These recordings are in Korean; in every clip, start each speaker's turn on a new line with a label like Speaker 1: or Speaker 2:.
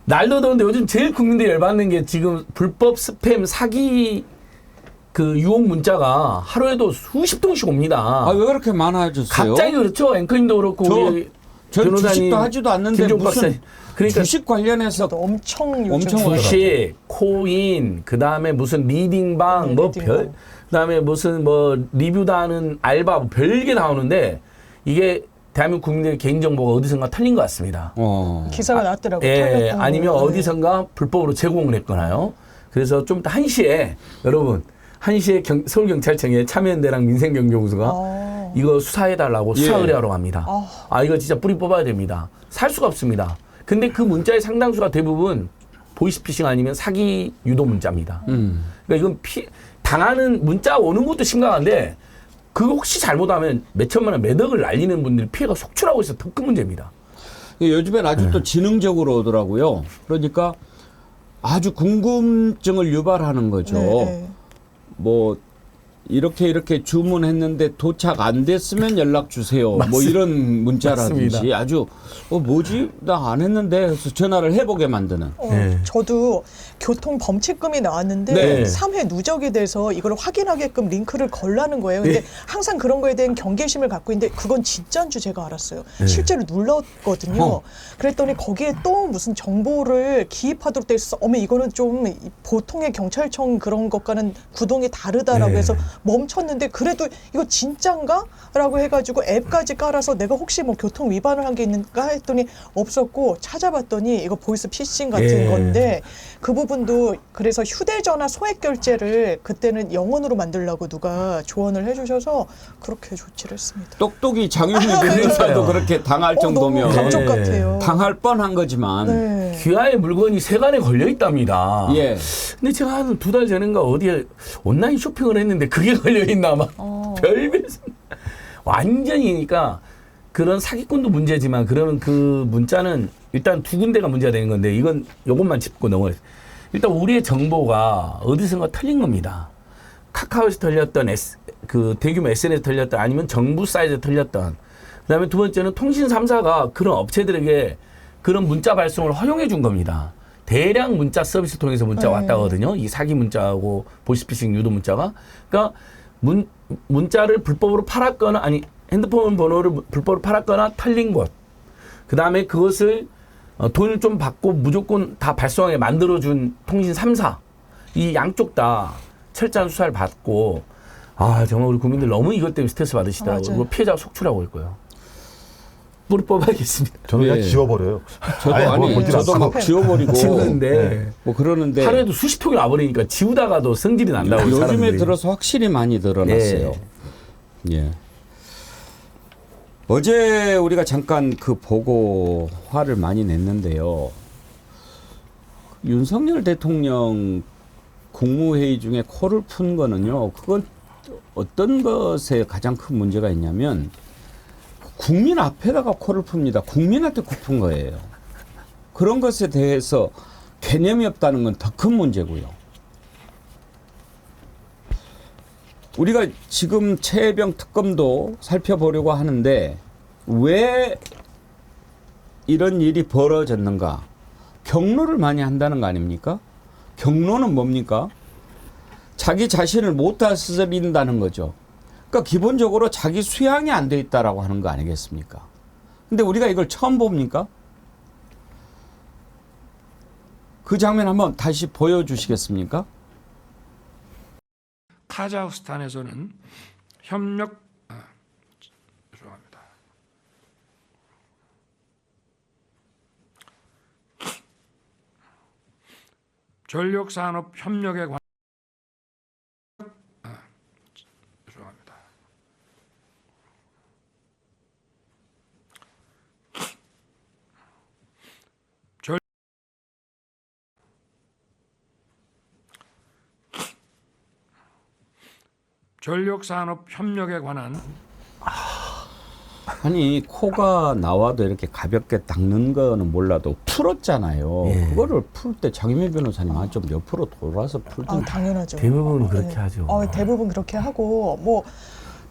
Speaker 1: 날도 더운데 요즘 제일 국민들이 열받는 게 지금 불법 스팸 사기 그 유혹 문자가 하루에도 수십 통씩 옵니다.
Speaker 2: 아, 왜 그렇게 많아졌어요?
Speaker 1: 갑자기 그렇죠. 앵커님도 그렇고 우리
Speaker 2: 저
Speaker 1: 변호사님
Speaker 2: 주식도 하지도 않는데
Speaker 1: 김종
Speaker 2: 무슨
Speaker 1: 박사. 그러니까
Speaker 2: 주식 관련해서
Speaker 3: 엄청
Speaker 1: 주식, 코인, 그 다음에 무슨 리딩방, 뭐 별, 그 다음에 무슨 뭐 리뷰다 하는 알바, 뭐 별게 나오는데 이게 대한민국 국민들의 개인정보가 어디선가 털린 것 같습니다.
Speaker 3: 기사가 났더라고요.
Speaker 1: 예, 아니면 어디선가 불법으로 제공을 했거나요. 그래서 좀 이따 1시에 여러분 1시에 서울경찰청에 참여연대랑 민생경제공수가 이거 수사해달라고 수사 의뢰하러 갑니다. 이거 진짜 뿌리 뽑아야 됩니다. 살 수가 없습니다. 근데 그 문자의 상당수가 대부분 보이스피싱 아니면 사기 유도 문자입니다. 그러니까 이건 당하는 문자 오는 것도 심각한데 그거 혹시 잘못하면 몇 천만 원, 몇 억을 날리는 분들이 피해가 속출하고 있어 더 큰 문제입니다.
Speaker 2: 요즘엔 아주 또 지능적으로 오더라고요. 그러니까 아주 궁금증을 유발하는 거죠.
Speaker 3: 네.
Speaker 2: 뭐 이렇게 주문했는데 도착 안 됐으면 연락 주세요. 뭐 이런 문자라든지
Speaker 1: 맞습니다.
Speaker 2: 아주 뭐지 나 안 했는데 해서 전화를 해보게 만드는.
Speaker 1: 네.
Speaker 3: 저도 교통 범칙금이 나왔는데
Speaker 2: 네.
Speaker 3: 3회 누적이 돼서 이걸 확인하게끔 링크를 걸라는 거예요. 근데 항상 그런 거에 대한 경계심을 갖고 있는데 그건 진짜인 줄 제가 알았어요. 실제로 눌렀거든요. 그랬더니 거기에 또 무슨 정보를 기입하도록 돼 있어서 어머 이거는 좀 보통의 경찰청 그런 것과는 구동이 다르다라고 해서 멈췄는데 그래도 이거 진짠가? 라고 해가지고 앱까지 깔아서 내가 혹시 뭐 교통 위반을 한 게 있는가 했더니 없었고 찾아봤더니 이거 보이스 피싱 같은 건데 그 부분도 그래서 휴대전화 소액 결제를 그때는 영원으로 만들려고 누가 조언을 해주셔서 그렇게 조치를 했습니다.
Speaker 2: 똑똑이 장윤희 변호사도 그렇게 당할 정도면
Speaker 3: 너무 감쪽 같아요.
Speaker 2: 당할 뻔한 거지만
Speaker 3: 네.
Speaker 1: 귀하의 물건이 세간에 걸려 있답니다.
Speaker 2: 예.
Speaker 1: 근데 제가 한 2달 전인가 어디에 온라인 쇼핑을 했는데 그게 걸려 있나 막 별별 완전히니까 그런 사기꾼도 문제지만 그러면 그 문자는 일단 두 군데가 문제가 되는 건데 이건 요것만 짚고 넘어요. 일단 우리의 정보가 어디선가 털린 겁니다. 카카오에서 털렸던 그 대규모 SNS 털렸던 아니면 정부 사이트에 털렸던 그다음에 두 번째는 통신 3사가 그런 업체들에게 그런 문자 발송을 허용해 준 겁니다. 대량 문자 서비스 통해서 문자가 왔다거든요. 이 사기 문자하고 보이스피싱 유도 문자가. 그러니까 문자를 불법으로 팔았거나 아니 핸드폰 번호를 불법으로 팔았거나 털린 것. 그다음에 그것을 돈을 좀 받고 무조건 다 발송하게 만들어준 통신 3사. 이 양쪽 다 철저한 수사를 받고 정말 우리 국민들 너무 이것 때문에 스트레스 받으시더라고요. 그리고 피해자가 속출하고 있고요. 뿌리 뽑아야겠습니다.
Speaker 4: 저는 그냥 지워버려요.
Speaker 2: 저도 막 지워버리고
Speaker 1: 지우는데
Speaker 2: 뭐 그러는데
Speaker 1: 하루에도 수십 통이 와버리니까 지우다가도 성질이 난다고
Speaker 2: 요즘에
Speaker 1: 사람들이.
Speaker 2: 들어서 확실히 많이 늘어났어요. 예. 어제 우리가 잠깐 그 보고 화를 많이 냈는데요. 윤석열 대통령 국무회의 중에 코를 푼 거는요. 그건 어떤 것에 가장 큰 문제가 있냐면 국민 앞에다가 코를 풉니다. 국민한테 코 푼 거예요. 그런 것에 대해서 개념이 없다는 건 더 큰 문제고요. 우리가 지금 최혜병 특검도 살펴보려고 하는데 왜 이런 일이 벌어졌는가? 경로를 많이 한다는 거 아닙니까? 경로는 뭡니까? 자기 자신을 못 다스린다는 거죠. 그러니까 기본적으로 자기 수양이 안 돼 있다라고 하는 거 아니겠습니까? 근데 우리가 이걸 처음 봅니까? 그 장면 한번 다시 보여주시겠습니까?
Speaker 5: 카자흐스탄에서는 협력 죄송합니다. 전력산업 협력에 관한 죄송합니다. 전력산업 협력에 관한
Speaker 2: 아니 코가 나와도 이렇게 가볍게 닦는 거는 몰라도 풀었잖아요. 그거를 풀 때 장윤희 변호사님 좀 옆으로 돌아서 풀든.
Speaker 3: 당연하죠.
Speaker 1: 대부분 그렇게 하죠.
Speaker 3: 대부분 그렇게 하고 뭐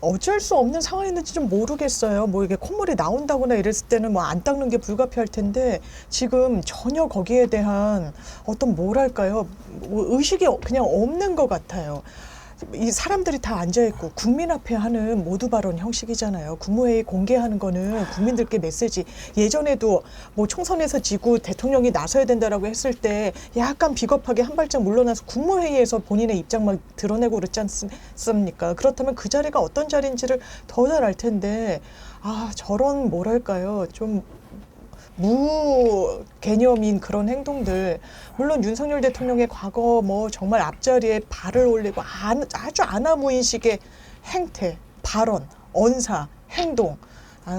Speaker 3: 어쩔 수 없는 상황이었는지 좀 모르겠어요. 뭐 이게 콧물이 나온다거나 이랬을 때는 뭐 안 닦는 게 불가피할 텐데 지금 전혀 거기에 대한 어떤 뭐랄까요, 뭐 의식이 그냥 없는 것 같아요. 이 사람들이 다 앉아있고 국민 앞에 하는 모두 발언 형식이잖아요. 국무회의 공개하는 거는 국민들께 메시지. 예전에도 뭐 총선에서 지고 대통령이 나서야 된다라고 했을 때 약간 비겁하게 한 발짝 물러나서 국무회의에서 본인의 입장만 드러내고 그렇지 않습니까? 그렇다면 그 자리가 어떤 자리인지를 더 잘 알 텐데 저런 뭐랄까요, 좀 무개념인 그런 행동들, 물론 윤석열 대통령의 과거 뭐 정말 앞자리에 발을 올리고 아주 아나무인식의 행태, 발언, 언사, 행동,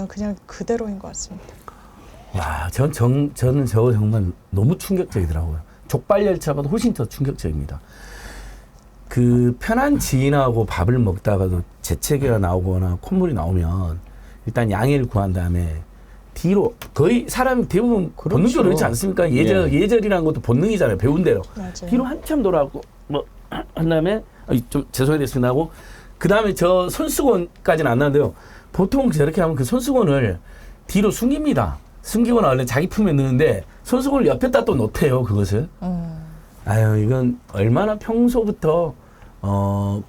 Speaker 3: 그냥 그대로인 것 같습니다.
Speaker 1: 와, 저는 저거 정말 너무 충격적이더라고요. 족발 열차보다 훨씬 더 충격적입니다. 그 편한 지인하고 밥을 먹다가도 재채기가 나오거나 콧물이 나오면 일단 양해를 구한 다음에 뒤로, 거의 사람 대부분
Speaker 2: 그렇죠.
Speaker 1: 본능적으로 그렇지 않습니까? 예절이라는 것도 본능이잖아요. 배운 대로.
Speaker 3: 맞아요.
Speaker 1: 뒤로 한참 돌아가고 뭐 한 다음에 좀 죄송해됐습니다 하고 그 다음에 저 손수건까지는 안 나는데요. 보통 저렇게 하면 그 손수건을 뒤로 숨깁니다. 숨기거나 원래 자기 품에 넣는데 손수건을 옆에다 또 놓대요. 그것을. 아유, 이건 얼마나 평소부터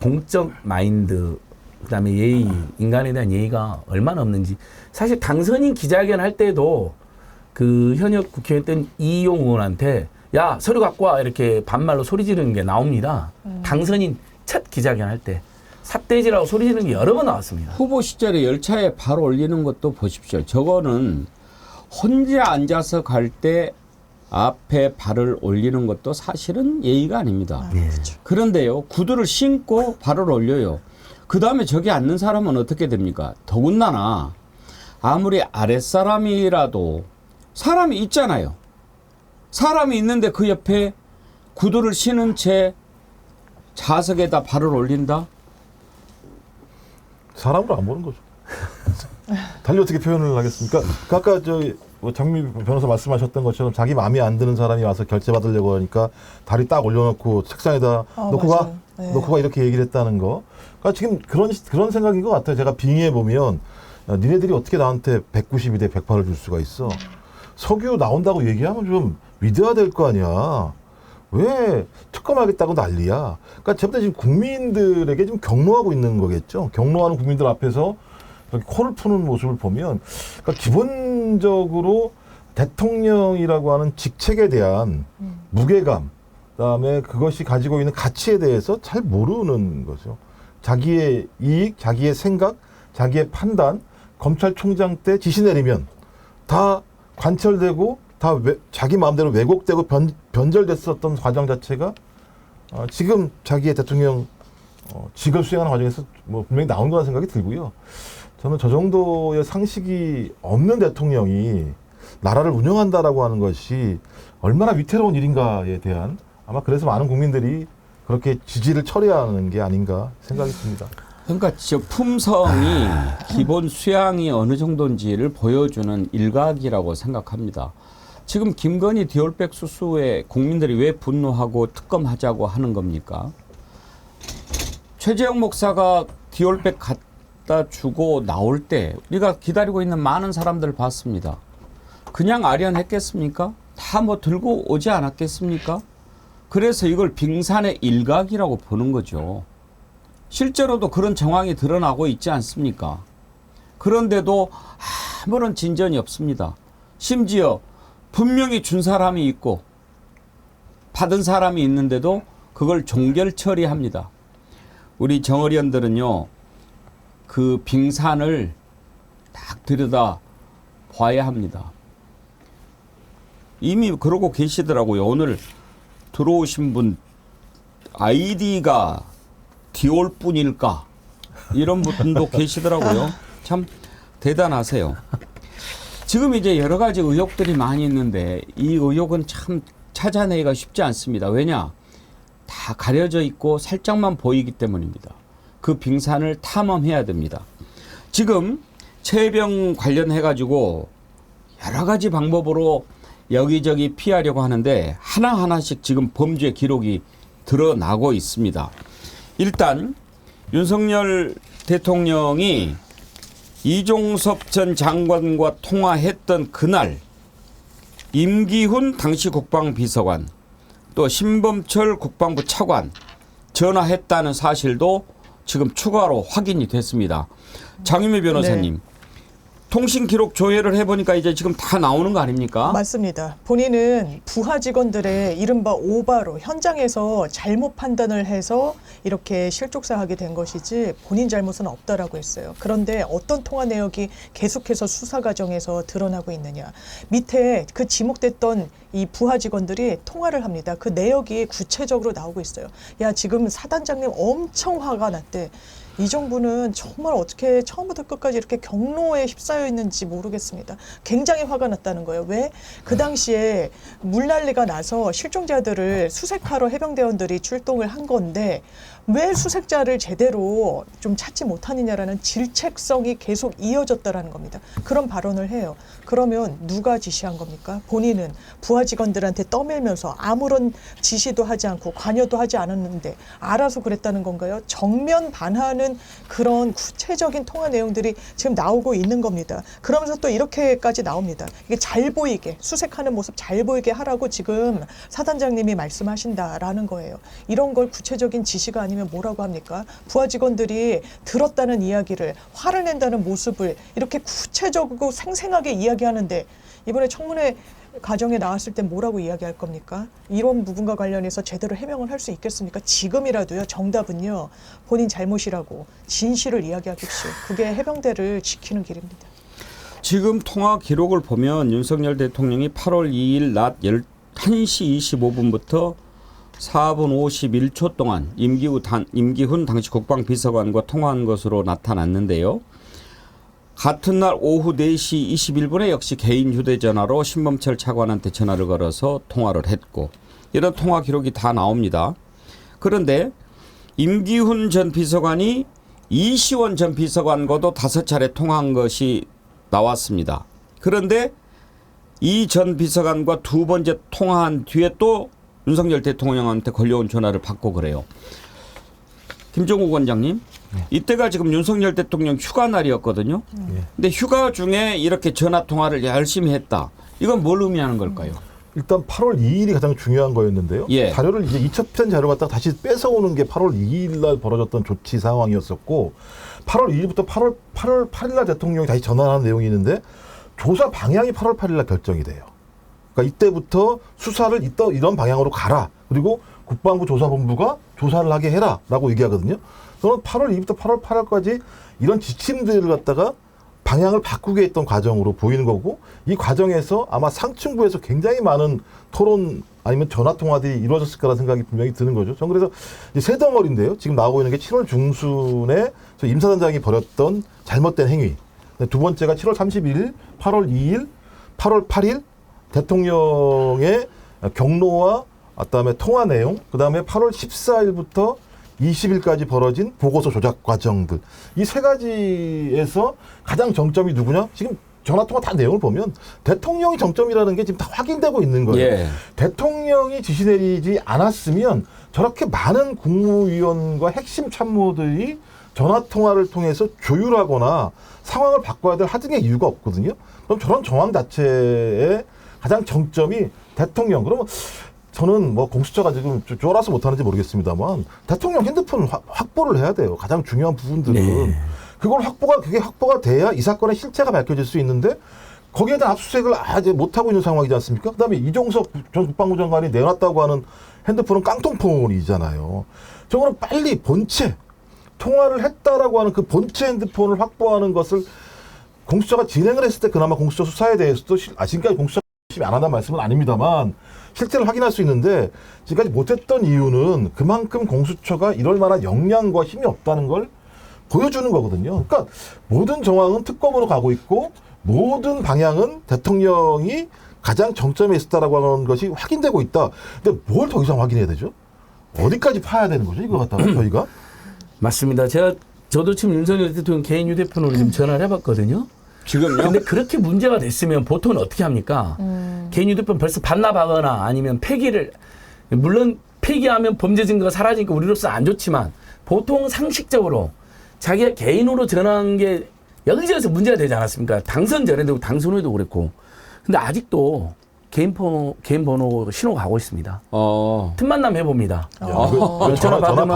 Speaker 1: 공적 마인드, 그다음에 예의, 인간에 대한 예의가 얼마나 없는지. 사실 당선인 기자회견 할 때도 그 현역 국회의원 이용 의원한테 야, 서류 갖고 와, 이렇게 반말로 소리 지르는 게 나옵니다. 당선인 첫 기자회견 할 때 삿대질하고 소리 지르는 게 여러 번 나왔습니다.
Speaker 2: 후보 시절에 열차에 발 올리는 것도 보십시오. 저거는 혼자 앉아서 갈 때 앞에 발을 올리는 것도 사실은 예의가 아닙니다. 그런데요, 구두를 신고 발을 올려요. 그 다음에 저기 앉는 사람은 어떻게 됩니까? 더군다나 아무리 아랫사람이라도 사람이 있잖아요. 사람이 있는데 그 옆에 구두를 신은 채 좌석에다 발을 올린다?
Speaker 4: 사람으로 안 보는 거죠. 달리 어떻게 표현을 하겠습니까? 그 아까 장미 변호사 말씀하셨던 것처럼 자기 마음에 안 드는 사람이 와서 결제 받으려고 하니까 다리 딱 올려놓고 책상에다 놓고 가,
Speaker 3: 맞아요. 네.
Speaker 4: 놓고 가 이렇게 얘기를 했다는 거. 그러니까 지금 그런 생각인 것 같아요. 제가 빙의해 보면 니네들이 어떻게 나한테 192대 108을 줄 수가 있어? 석유 나온다고 얘기하면 좀 믿어야 될 거 아니야. 왜 특검하겠다고 난리야? 그러니까 전부 다 지금 국민들에게 좀 경로하고 있는 거겠죠. 경로하는 국민들 앞에서 이렇게 코를 푸는 모습을 보면, 그러니까 기본적으로 대통령이라고 하는 직책에 대한 무게감, 그다음에 그것이 가지고 있는 가치에 대해서 잘 모르는 거죠. 자기의 이익, 자기의 생각, 자기의 판단, 검찰총장 때 지시 내리면 다 관철되고 다 자기 마음대로 왜곡되고 변절됐었던 과정 자체가 지금 자기의 대통령 직을 수행하는 과정에서 뭐 분명히 나온 거라는 생각이 들고요. 저는 저 정도의 상식이 없는 대통령이 나라를 운영한다라고 하는 것이 얼마나 위태로운 일인가에 대한, 아마 그래서 많은 국민들이 그렇게 지지를 철회하는 게 아닌가 생각이 듭니다.
Speaker 2: 그러니까 저 품성이 기본 수양이 어느 정도인지를 보여주는 일각이라고 생각합니다. 지금 김건희 디올백 수수에 국민들이 왜 분노하고 특검하자고 하는 겁니까? 최재형 목사가 디올백 갖다 주고 나올 때 우리가 기다리고 있는 많은 사람들 봤습니다. 그냥 아련했겠습니까? 다 뭐 들고 오지 않았겠습니까? 그래서 이걸 빙산의 일각이라고 보는 거죠. 실제로도 그런 정황이 드러나고 있지 않습니까? 그런데도 아무런 진전이 없습니다. 심지어 분명히 준 사람이 있고 받은 사람이 있는데도 그걸 종결 처리합니다. 우리 정의련들은요, 그 빙산을 딱 들여다 봐야 합니다. 이미 그러고 계시더라고요. 오늘 들어오신 분 아이디가 디올 뿐일까? 이런 분도 계시더라고요. 참 대단하세요. 지금 이제 여러 가지 의혹들이 많이 있는데 이 의혹은 참 찾아내기가 쉽지 않습니다. 왜냐? 다 가려져 있고 살짝만 보이기 때문입니다. 그 빙산을 탐험해야 됩니다. 지금 최혜병 관련해가지고 여러 가지 방법으로 여기저기 피하려고 하는데 하나하나씩 지금 범죄 기록이 드러나고 있습니다. 일단 윤석열 대통령이 이종섭 전 장관과 통화했던 그날 임기훈 당시 국방비서관 또 신범철 국방부 차관 전화했다는 사실도 지금 추가로 확인이 됐습니다. 장유미 변호사님. 통신 기록 조회를 해보니까 이제 지금 다 나오는 거 아닙니까?
Speaker 3: 맞습니다. 본인은 부하 직원들의 이른바 오바로 현장에서 잘못 판단을 해서 이렇게 실족사하게 된 것이지 본인 잘못은 없다라고 했어요. 그런데 어떤 통화 내역이 계속해서 수사 과정에서 드러나고 있느냐. 밑에 그 지목됐던 이 부하 직원들이 통화를 합니다. 그 내역이 구체적으로 나오고 있어요. 야, 지금 사단장님 엄청 화가 났대. 이 정부는 정말 어떻게 처음부터 끝까지 이렇게 경로에 휩싸여 있는지 모르겠습니다. 굉장히 화가 났다는 거예요. 왜? 그 당시에 물난리가 나서 실종자들을 수색하러 해병대원들이 출동을 한 건데 왜 수색자를 제대로 좀 찾지 못하느냐라는 질책성이 계속 이어졌다라는 겁니다. 그런 발언을 해요. 그러면 누가 지시한 겁니까? 본인은 부하 직원들한테 떠밀면서 아무런 지시도 하지 않고 관여도 하지 않았는데 알아서 그랬다는 건가요? 정면 반하는 그런 구체적인 통화 내용들이 지금 나오고 있는 겁니다. 그러면서 또 이렇게까지 나옵니다. 이게 잘 보이게 수색하는 모습 잘 보이게 하라고 지금 사단장님이 말씀하신다라는 거예요. 이런 걸 구체적인 지시가 아니면 뭐라고 합니까? 부하 직원들이 들었다는 이야기를 화를 낸다는 모습을 이렇게 구체적이고 생생하게 이야기하는데 이번에 청문회 과정에 나왔을 때 뭐라고 이야기할 겁니까? 이런 부분과 관련해서 제대로 해명을 할 수 있겠습니까? 지금이라도요. 정답은요. 본인 잘못이라고 진실을 이야기하십시오. 그게 해병대를 지키는 길입니다.
Speaker 2: 지금 통화 기록을 보면 윤석열 대통령이 8월 2일 낮 1시 25분부터 4분 51초 동안 임기훈 당시 국방비서관과 통화한 것으로 나타났는데요. 같은 날 오후 4시 21분에 역시 개인 휴대전화로 신범철 차관한테 전화를 걸어서 통화를 했고 이런 통화 기록이 다 나옵니다. 그런데 임기훈 전 비서관이 이시원 전 비서관과도 5차례 통화한 것이 나왔습니다. 그런데 이 전 비서관과 두 번째 통화한 뒤에 또 윤석열 대통령한테 걸려온 전화를 받고 그래요. 김종국 원장님, 이때가 지금 윤석열 대통령 휴가 날이었거든요. 근데 휴가 중에 이렇게 전화 통화를 열심히 했다. 이건 뭘 의미하는 걸까요?
Speaker 4: 일단 8월 2일이 가장 중요한 거였는데요.
Speaker 2: 예.
Speaker 4: 자료를 이제 2차편 자료 갖다가 다시 뺏어오는 게 8월 2일 날 벌어졌던 조치 상황이었었고 8월 2일부터 8월 8일 날 대통령이 다시 전화하는 내용이 있는데 조사 방향이 8월 8일 날 결정이 돼요. 그러니까 이때부터 수사를 이런 방향으로 가라. 그리고 국방부 조사본부가 조사를 하게 해라라고 얘기하거든요. 저는 8월 2일부터 8월 8일까지 이런 지침들을 갖다가 방향을 바꾸게 했던 과정으로 보이는 거고 이 과정에서 아마 상층부에서 굉장히 많은 토론 아니면 전화 통화들이 이루어졌을 거라는 생각이 분명히 드는 거죠. 저는 그래서 이제 세 덩어리인데요. 지금 나오고 있는 게 7월 중순에 임 사단장이 벌였던 잘못된 행위. 두 번째가 7월 31일, 8월 2일, 8월 8일 대통령의 경로와 그다음에 통화 내용, 그다음에 8월 14일부터 20일까지 벌어진 보고서 조작 과정들. 이 세 가지에서 가장 정점이 누구냐? 지금 전화통화 다 내용을 보면 대통령이 정점이라는 게 지금 다 확인되고 있는 거예요.
Speaker 2: 예.
Speaker 4: 대통령이 지시 내리지 않았으면 저렇게 많은 국무위원과 핵심 참모들이 전화통화를 통해서 조율하거나 상황을 바꿔야 될 하등의 이유가 없거든요. 그럼 저런 정황 자체의 가장 정점이 대통령. 그러면 저는 뭐 공수처가 지금 쫄아서 못하는지 모르겠습니다만 대통령 핸드폰 확보를 해야 돼요. 가장 중요한 부분들은.
Speaker 1: 네.
Speaker 4: 그게 확보가 돼야 이 사건의 실체가 밝혀질 수 있는데 거기에 대한 압수수색을 아직 못하고 있는 상황이지 않습니까? 그 다음에 이종석 전 국방부 장관이 내놨다고 하는 핸드폰은 깡통폰이잖아요. 저거는 빨리 본체, 통화를 했다라고 하는 그 본체 핸드폰을 확보하는 것을 공수처가 진행을 했을 때 그나마 공수처 수사에 대해서도 지금까지 공수처가 열심히 안 한다는 말씀은 아닙니다만 실제를 확인할 수 있는데 지금까지 못했던 이유는 그만큼 공수처가 이럴 만한 역량과 힘이 없다는 걸 보여주는 거거든요. 그러니까 모든 정황은 특검으로 가고 있고 모든 방향은 대통령이 가장 정점에 있었다라고 하는 것이 확인되고 있다. 근데 뭘 더 이상 확인해야 되죠? 어디까지 파야 되는 거죠? 이거 갖다가 저희가?
Speaker 1: 맞습니다. 저도 지금 윤석열 대통령 개인 휴대폰으로 지금 전화를 해봤거든요.
Speaker 2: 지금요?
Speaker 1: 근데 그렇게 문제가 됐으면 보통은 어떻게 합니까? 개인 휴대폰 벌써 반납하거나 아니면 폐기를, 물론 폐기하면 범죄 증거가 사라지니까 우리로서 안 좋지만 보통 상식적으로 자기가 개인으로 전화한 게 여기저기서 문제가 되지 않았습니까? 당선 전에도 당선 후에도 그랬고. 근데 아직도 개인 번호 신호가 가고 있습니다. 틈만 나면 해봅니다. 전화 받으면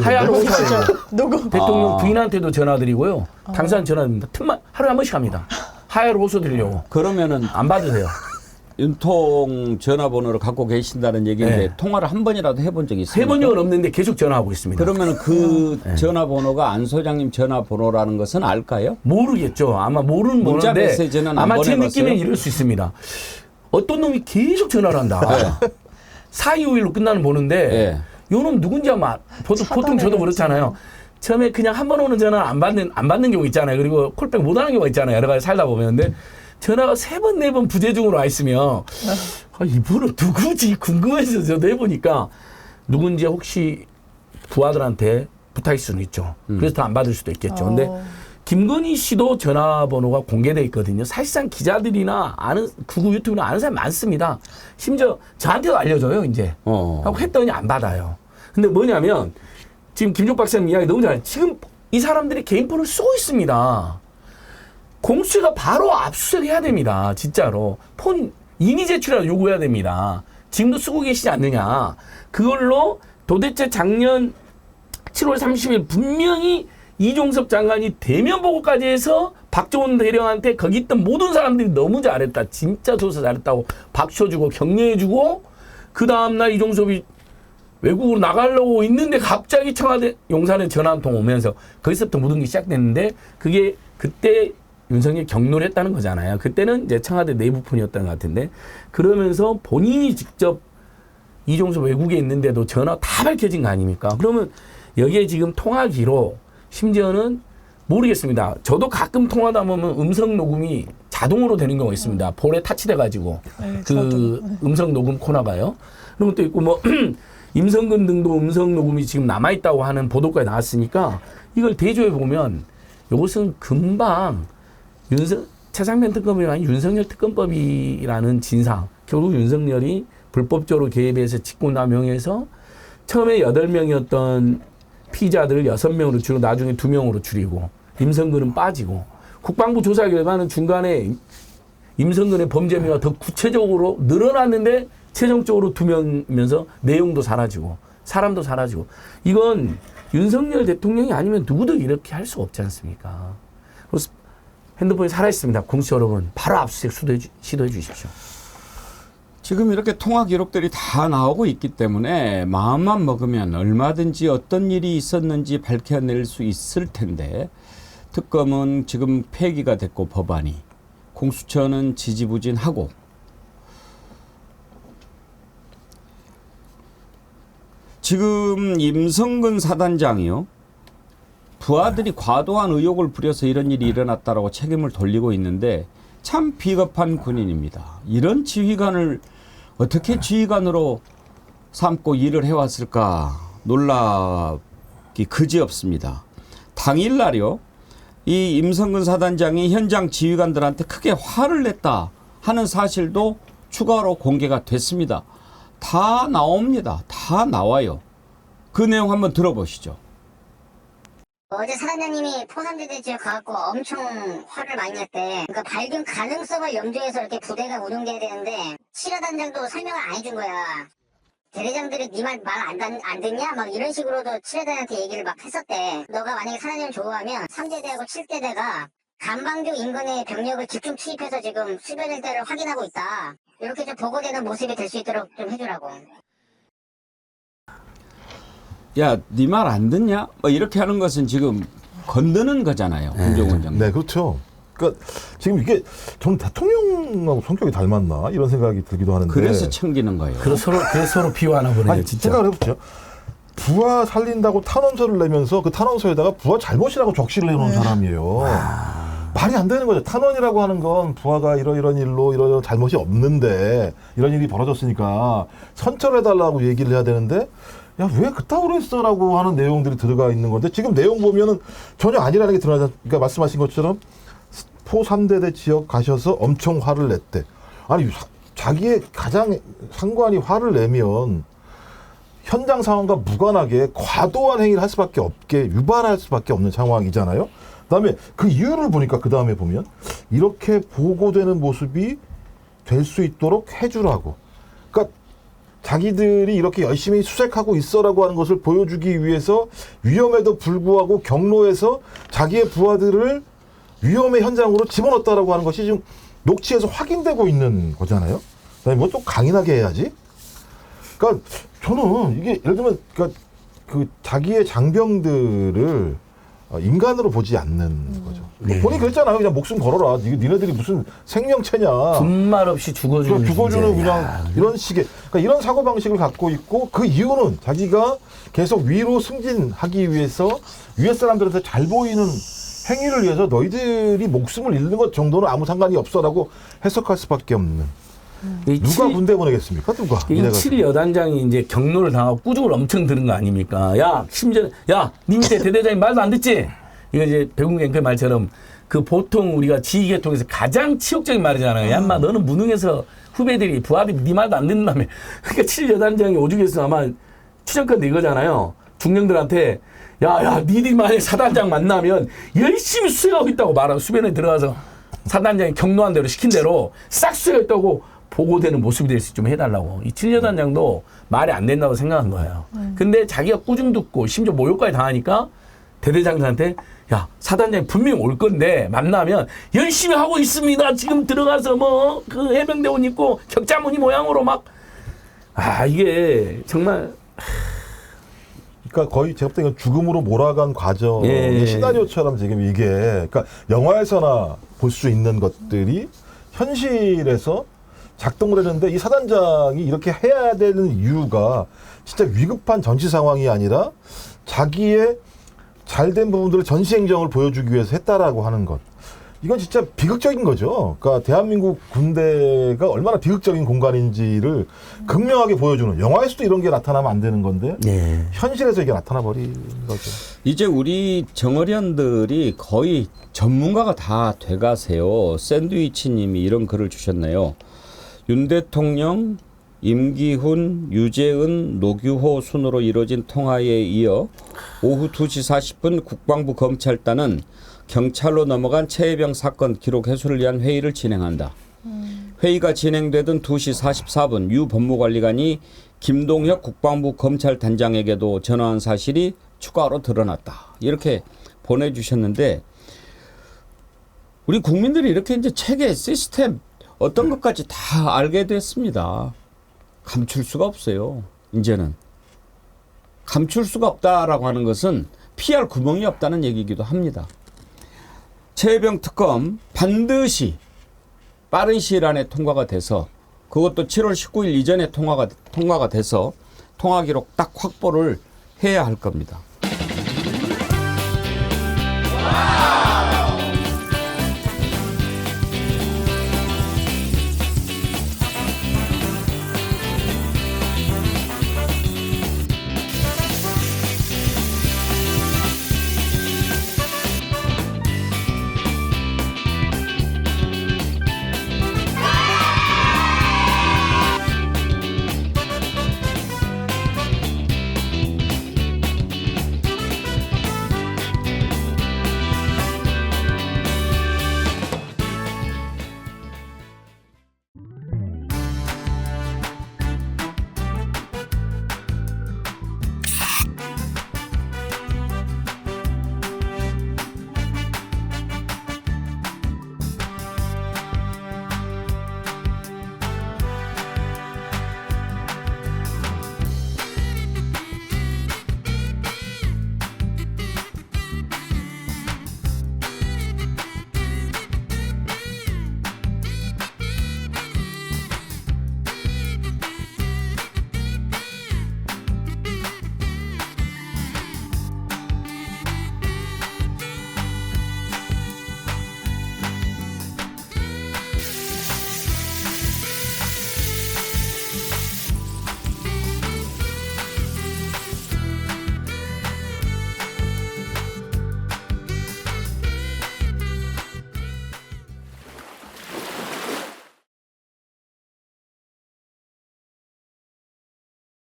Speaker 1: 하야로 오셔야 돼요.
Speaker 3: 누구?
Speaker 1: 대통령 부인한테도 전화드리고요. 당사자 전화드립니다. 틈만 하루에 한 번씩 합니다. 하야로 호소드리려고.
Speaker 2: 그러면은
Speaker 1: 안 받으세요.
Speaker 2: 윤통 전화번호를 갖고 계신다는 얘기인데
Speaker 1: 네.
Speaker 2: 통화를 한 번이라도 해본 적이 있습니까?
Speaker 1: 해본 적은 없는데 계속 전화하고 있습니다.
Speaker 2: 그러면 그 전화번호가 안 소장님 전화번호라는 것은 알까요?
Speaker 1: 모르겠죠. 아마 모르는
Speaker 2: 문자
Speaker 1: 번호인데
Speaker 2: 메시지는 안
Speaker 1: 아마 제
Speaker 2: 보내봤어요?
Speaker 1: 느낌엔 이럴 수 있습니다. 어떤 놈이 계속 전화를 한다. 4251로 끝나는 번호인데
Speaker 2: 네.
Speaker 1: 요놈 누군지 아마 보통 저도 그렇잖아요. 처음에 그냥 한 번 오는 전화 안 받는 경우 있잖아요. 그리고 콜백 못 하는 경우가 있잖아요. 여러 가지 살다 보면. 근데 전화가 3번, 4번 부재중으로 와 있으면 이분은 누구지 궁금해서 저도 해보니까 누군지 혹시 부하들한테 부탁일 수는 있죠. 그래서 더 안 받을 수도 있겠죠. 근데 김건희 씨도 전화번호가 공개돼 있거든요. 사실상 기자들이나 아는 구구 유튜브나 아는 사람이 많습니다. 심지어 저한테도 알려줘요. 이제 하고 했더니 안 받아요. 근데 뭐냐면 지금 김종 박사님 이야기 너무 잘해요. 지금 이 사람들이 개인 폰을 쓰고 있습니다. 공수처가 바로 압수수색해야 됩니다. 진짜로. 폰 이미 제출이라도 요구해야 됩니다. 지금도 쓰고 계시지 않느냐. 그걸로 도대체 작년 7월 30일 분명히 이종섭 장관이 대면 보고까지 해서 박정훈 대령한테 거기 있던 모든 사람들이 너무 잘했다. 진짜 조사 잘했다고 박수 주고 격려해주고 그 다음날 이종섭이 외국으로 나가려고 있는데 갑자기 청와대 용산에 전화 한 통 오면서 거기서부터 모든 게 시작됐는데 그게 그때 윤석열이 격노를 했다는 거잖아요. 그때는 이제 청와대 내부폰이었던 것 같은데 그러면서 본인이 직접 이종섭 외국에 있는데도 전화 다 밝혀진 거 아닙니까? 그러면 여기에 지금 통화 기록 심지어는 모르겠습니다. 저도 가끔 통화다 보면 음성 녹음이 자동으로 되는 경우가 있습니다. 볼에 타치돼가지고
Speaker 3: 네,
Speaker 1: 그 음성 녹음 코너가요. 그런 것도 있고 뭐 임성근 등도 음성 녹음이 지금 남아있다고 하는 보도까지 나왔으니까 이걸 대조해 보면 이것은 금방 최상면 특검이 아닌 윤석열 특검법이라는 진상. 결국 윤석열이 불법적으로 개입해서 직권남용해서 처음에 8명이었던 피의자들을 6명으로 줄이고 나중에 2명으로 줄이고 임성근은 빠지고 국방부 조사 결과는 중간에 임성근의 범죄 혐의가 더 구체적으로 늘어났는데 최종적으로 2명이면서 내용도 사라지고 사람도 사라지고 이건 윤석열 대통령이 아니면 누구도 이렇게 할 수 없지 않습니까? 그래서 핸드폰이 살아있습니다. 공수처 여러분 바로 압수수색 시도해 주십시오.
Speaker 2: 지금 이렇게 통화 기록들이 다 나오고 있기 때문에 마음만 먹으면 얼마든지 어떤 일이 있었는지 밝혀낼 수 있을 텐데 특검은 지금 폐기가 됐고 법안이 공수처는 지지부진하고 지금 임성근 사단장이요. 부하들이 과도한 의혹을 부려서 이런 일이 일어났다라고 책임을 돌리고 있는데 참 비겁한 군인입니다. 이런 지휘관을 어떻게 지휘관으로 삼고 일을 해왔을까 놀랍기 그지없습니다. 당일날요. 이 임성근 사단장이 현장 지휘관들한테 크게 화를 냈다 하는 사실도 추가로 공개가 됐습니다. 다 나옵니다. 다 나와요. 그 내용 한번 들어보시죠.
Speaker 6: 어제 사단장님이 포상대대 지역 가갖고 엄청 화를 많이 냈대. 그러니까 발견 가능성을 염두해서 이렇게 부대가 운영돼야 되는데 칠화단장도 설명을 안 해준 거야. 대대장들이 네 말 안 듣냐? 막 이런 식으로도 칠화단한테 얘기를 막 했었대. 너가 만약에 사단장을 좋아하면 3대대하고 7대대가 간방교 인근의 병력을 집중 투입해서 지금 수변 일대를 확인하고 있다. 이렇게 좀 보고되는 모습이 될 수 있도록 좀 해주라고.
Speaker 2: 야, 네 말 안 듣냐? 뭐 이렇게 하는 것은 지금 건드는 거잖아요. 김종원 장관.
Speaker 4: 네, 그렇죠. 그러니까 지금 이게 전 대통령하고 성격이 닮았나 이런 생각이 들기도 하는데.
Speaker 2: 그래서 챙기는 거예요.
Speaker 1: 그래서 서로 비호하나 보네요.
Speaker 4: 아니,
Speaker 1: 진짜.
Speaker 4: 생각을 해보죠. 부하 살린다고 탄원서를 내면서 그 탄원서에다가 부하 잘못이라고 적시를 해놓은 사람이에요. 말이 안 되는 거죠. 탄원이라고 하는 건 부하가 이런 일로 이런 잘못이 없는데 이런 일이 벌어졌으니까 선처해달라고 얘기를 해야 되는데 야, 왜 그따구로 했어라고 하는 내용들이 들어가 있는 건데 지금 내용 보면은 전혀 아니라는 게 드러나죠. 그러니까 말씀하신 것처럼 포 3대대 지역 가셔서 엄청 화를 냈대. 아니 자기의 가장 상관이 화를 내면 현장 상황과 무관하게 과도한 행위를 할 수밖에 없게 유발할 수밖에 없는 상황이잖아요. 그다음에 그 이유를 보니까 그 다음에 보면 이렇게 보고되는 모습이 될 수 있도록 해주라고. 그러니까 자기들이 이렇게 열심히 수색하고 있어라고 하는 것을 보여주기 위해서 위험에도 불구하고 경로에서 자기의 부하들을 위험의 현장으로 집어넣었다라고 하는 것이 지금 녹취에서 확인되고 있는 거잖아요. 그다음에 뭐 또 강인하게 해야지. 그러니까 저는 이게 예를 들면 그러니까 그 자기의 장병들을 인간으로 보지 않는 거죠.
Speaker 1: 네.
Speaker 4: 본인이 그랬잖아요. 그냥 목숨 걸어라. 니네들이 무슨 생명체냐.
Speaker 1: 분말 없이 죽어주는
Speaker 4: 죽어주는
Speaker 1: 존재.
Speaker 4: 그냥
Speaker 1: 야,
Speaker 4: 이런 식의 그러니까 이런 사고 방식을 갖고 있고 그 이유는 자기가 계속 위로 승진하기 위해서 위에 사람들한테 잘 보이는 행위를 위해서 너희들이 목숨을 잃는 것 정도는 아무 상관이 없어라고 해석할 수밖에 없는.
Speaker 1: 이
Speaker 4: 누가 군대 보내겠습니까? 누가?
Speaker 1: 이
Speaker 4: 이래가지고.
Speaker 1: 7 여단장이 이제 경로를 당하고 꾸중을 엄청 들은 거 아닙니까? 야, 심지어, 야, 니 밑에 대대장이 말도 안 듣지? 이거 이제 백운 앵커 말처럼 그 보통 우리가 지휘계통에서 가장 치욕적인 말이잖아요. 야, 인마, 너는 무능해서 후배들이, 부하들이 니 말도 안 듣는다며. 그러니까 7 여단장이 오죽해서 아마 추정컨대 이거잖아요. 중령들한테, 야, 니들이 만약에 사단장 만나면 열심히 수행하고 있다고 말하고 수변에 들어가서 사단장이 경로한 대로 시킨 대로 싹 수행했다고 보고되는 모습이 될 수 좀 해달라고. 이 7여단장도 말이 안 된다고 생각한 거예요. 근데 자기가 꾸중 듣고 심지어 모욕까지 당하니까 대대장들한테 야, 사단장이 분명히 올 건데 만나면 열심히 하고 있습니다. 지금 들어가서 뭐 그 해병대 옷 입고 격자무늬 모양으로 막 이게 정말
Speaker 4: 그러니까 거의 제가 볼 때 죽음으로 몰아간 과정의
Speaker 1: 예.
Speaker 4: 시나리오처럼 지금 이게 그러니까 영화에서나 볼 수 있는 것들이 현실에서 작동을 했는데 이 사단장이 이렇게 해야 되는 이유가 진짜 위급한 전시 상황이 아니라 자기의 잘된 부분들을 전시 행정을 보여주기 위해서 했다라고 하는 것. 이건 진짜 비극적인 거죠. 그러니까 대한민국 군대가 얼마나 비극적인 공간인지를 극명하게 보여주는 영화에서도 이런 게 나타나면 안 되는 건데
Speaker 1: 네.
Speaker 4: 현실에서 이게 나타나 버린 거죠.
Speaker 2: 이제 우리 정어련들이 거의 전문가가 다 돼가세요. 샌드위치님이 이런 글을 주셨네요. 윤 대통령, 임기훈, 유재은, 노규호 순으로 이뤄진 통화에 이어 오후 2시 40분 국방부 검찰단은 경찰로 넘어간 최혜병 사건 기록 해소를 위한 회의를 진행한다. 회의가 진행되던 2시 44분 유 법무관리관이 김동혁 국방부 검찰단장에게도 전화한 사실이 추가로 드러났다. 이렇게 보내주셨는데 우리 국민들이 이렇게 이제 체계 시스템 어떤 것까지 다 알게 됐습니다. 감출 수가 없어요. 이제는. 감출 수가 없다라고 하는 것은 피할 구멍이 없다는 얘기이기도 합니다. 최혜병 특검 반드시 빠른 시일 안에 통과가 돼서 그것도 7월 19일 이전에 통과가 돼서 통화 기록 딱 확보를 해야 할 겁니다.